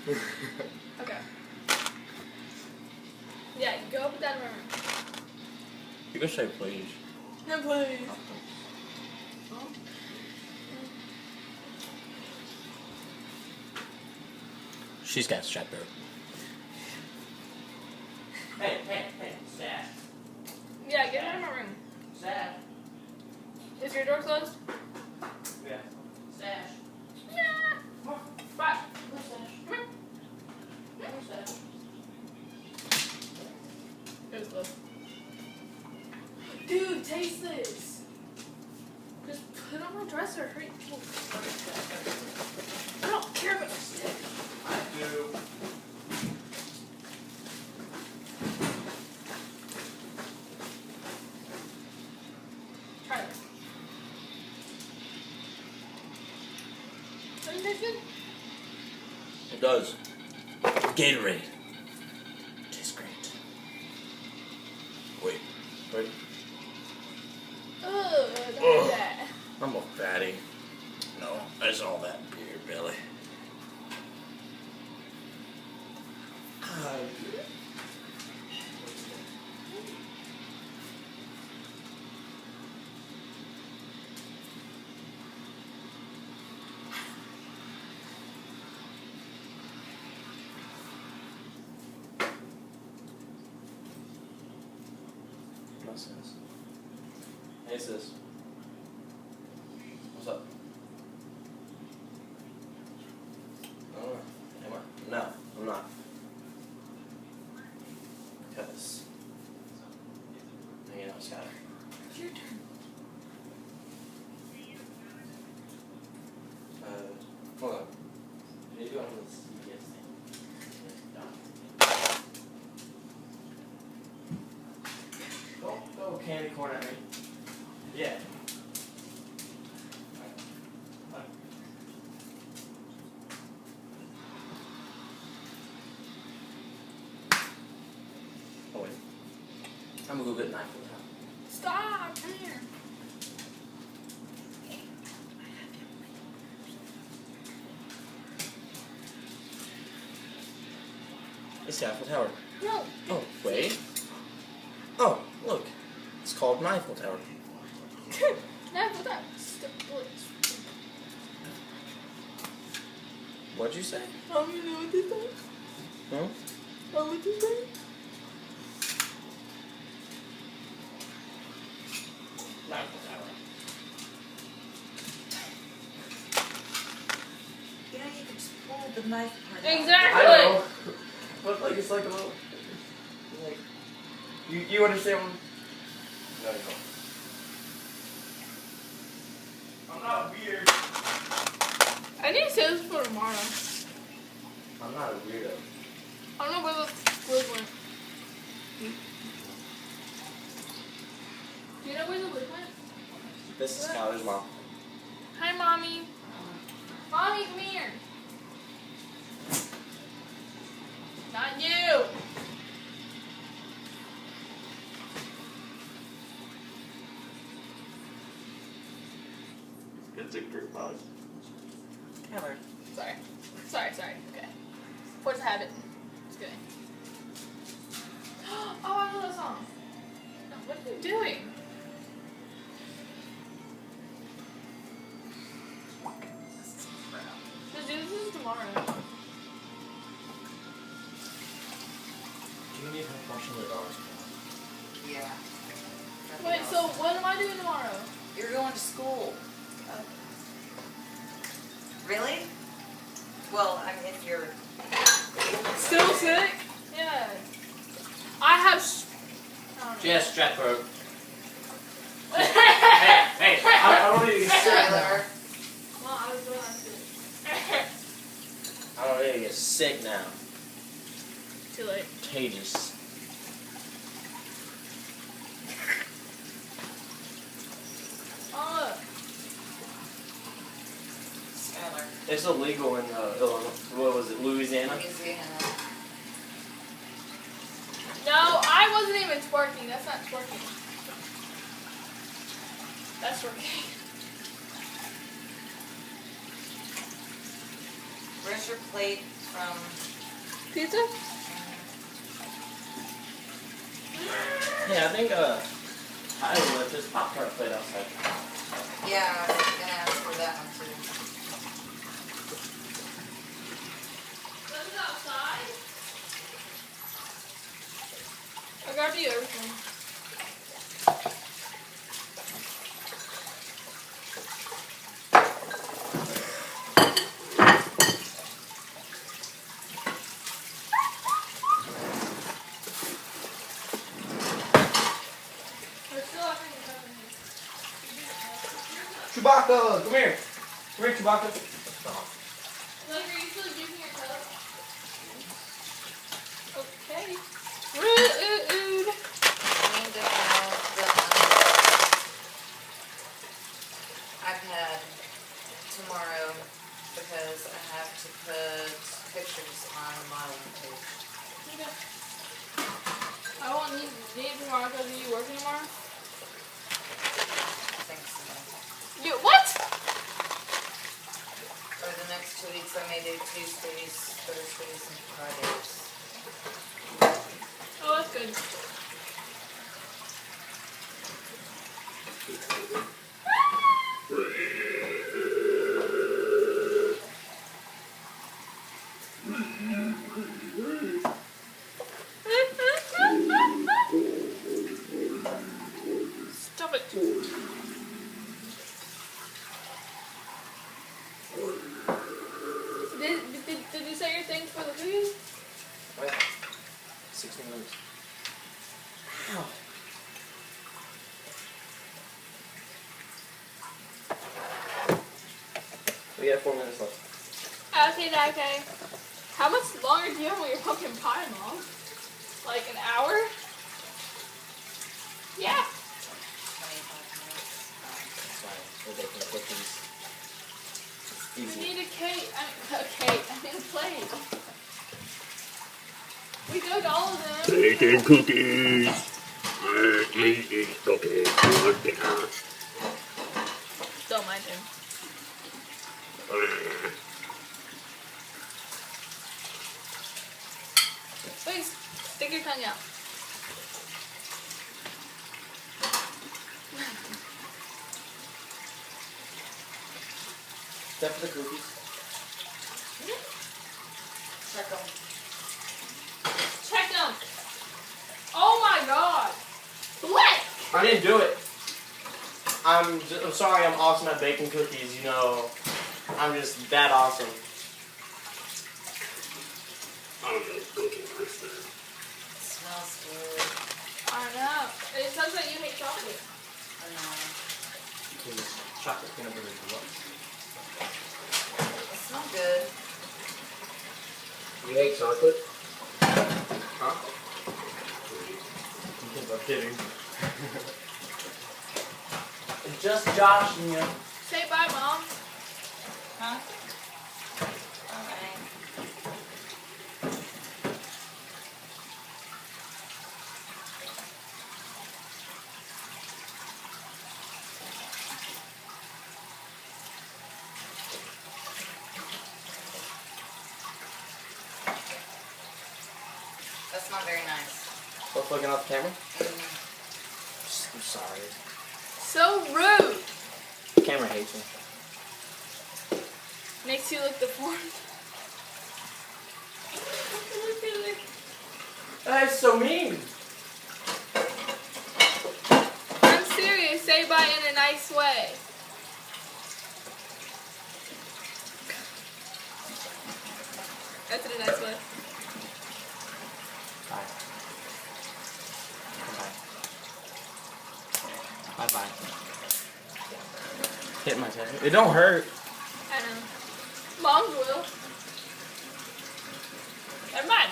Okay. Yeah, go put that in my room. You can say please. No, please. She's got strep throat. Hey, Sash. Yeah, get out of my room. Sash. Is your door closed? Yeah. Sash. Yeah. Come on. Bye. Come on, Sash. Come here. Come on, Sash. It was close. Dude, taste this. Just put it on my dresser. Hurry. I don't care about this stick. I do. Try this. Doesn't it taste good? It does. Gatorade. Tastes great. Wait. Ugh, don't do that. I'm a fatty. No, that's all that beer belly. No sense. Hey sis. What's up? Am I? No, I'm not. Because, you know, Skylar. It's your turn. Hold on. Are you doing this CBS thing? Don't go candy corn at me. Yeah. Oh wait. I'm gonna go get a knife. Stop. Come here. It's the Eiffel Tower. No. Oh, wait. Oh, look. It's called an Eiffel Tower. No, put that. What'd you say? I don't know what this is. Huh? Oh, what you say? Eiffel Tower. Yeah, you can just pull the knife part out. Exactly. I know. But like it's like a little like you understand what no, you don't. I'm not weird. I need to save this for tomorrow. I'm not a weirdo. I don't know where the wig went. Do you know where the wig went? This is Skylar's mom. Hi, Mommy. Mommy, come here. Not you. It's a group bug. Taylor. Sorry. Okay. Force a habit. Just kidding. Oh, I love that song. No, what are you doing? Just do this tomorrow. Do you need help washing the dogs? Yeah. Wait, so what am I doing tomorrow? You're going to school. Really? Well, I mean, if you're... Still sick? Yeah. I have. I don't know. She has strep throat. Hey, Hey, I don't need to get sick now. Taylor. Well, I was doing that I don't need to get sick now. too late. Contagious. Oh, Skylar. It's illegal in Illinois. What was it, Louisiana? Louisiana. no, I wasn't even twerking. That's not twerking. That's twerking. Where's your plate from. Pizza? Yeah, I think I left this Pop-Tart plate outside. Yeah, I was gonna ask for that one too. Was it outside? I grabbed you everything. Chewbacca, come here. Come here, Chewbacca. Like, are you still using your cup? Okay. Rude. I need to have the iPad tomorrow because I have to put pictures on the modeling page. Okay. I won't need it tomorrow because are you working tomorrow? I think so. You what? For the next 2 weeks, I may do Tuesdays, Thursdays, and Fridays. Oh, that's good. Stop it. Did you say your things for the cookies? Wait. 16 minutes. Ow. We got 4 minutes left. Okay. How much longer do you have on your pumpkin pie, Mom? Like an hour? Yeah. 25 minutes. That's fine. We're baking cookies. It's We easy. need a cake. I need a plate. We cooked all of them. Baking cookies. Eating cookies for dinner. Don't mind him. Wait, stick your tongue out. Is that for the cookies? Check them. Check them. Oh my god. What? I didn't do it. I'm sorry, I'm awesome at baking cookies, you know. I'm just that awesome. I'm a cookie master. It smells good. I know. It says that you hate chocolate. I know. Because chocolate peanut butter is what? It smells good. You hate chocolate? Huh? I'm kidding. Just Josh and you. Say bye, Mom. Huh? Alright. That's not very nice. Both looking off the camera? Mm. I'm sorry. So rude. The camera hates me. Makes you look deformed. That's so mean. I'm serious. Say bye in a nice way. That's in a nice way. Bye. Bye. Bye-bye. Hit my tattoo. It don't hurt. I know. Moms will. Never mind.